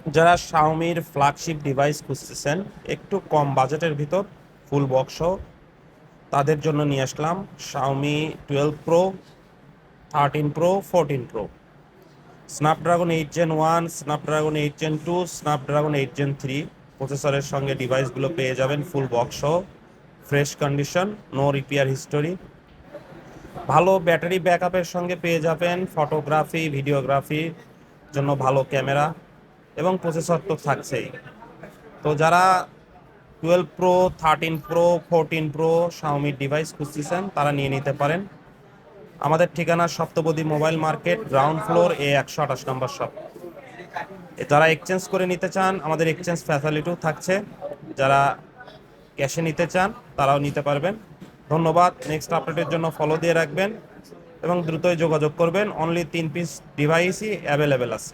যারা শাওমির flagship device খুঁজতেছেন একটু কম বাজেটের ভিতর ফুল বক্স তাদের জন্য নিয়ে আসলাম Xiaomi 12 pro, 13 pro, 14 pro. Snapdragon 8 Gen 1, Snapdragon 8 Gen 2, Snapdragon 8 Gen 3 প্রসেসরের সঙ্গে ডিভাইসগুলো পেয়ে যাবেন full box, fresh condition, no repair history. ভালো ব্যাটারি ব্যাকআপের সঙ্গে পেয়ে যাবেন ফটোগ্রাফি ভিডিওগ্রাফির জন্য ভালো ক্যামেরা, এবং প্রসেসর তো থাকছেই। তো যারা 12 প্রো, 13 প্রো, 14 প্রো শাওমির ডিভাইস খুঁজতেছেন তারা নিয়ে নিতে পারেন। আমাদের ঠিকানা Saptapadi mobile market, ground floor, A128 নম্বর শপ। যারা এক্সচেঞ্জ করে নিতে চান আমাদের এক্সচেঞ্জ ফ্যাসিলিটিও থাকছে। যারা ক্যাশে নিতে চান তারাও নিতে পারবেন। ধন্যবাদ। নেক্সট আপডেটের জন্য ফলো দিয়ে রাখবেন এবং দ্রুতই যোগাযোগ করবেন। অনলি 3 পিস ডিভাইসই অ্যাভেলেবেল আছে।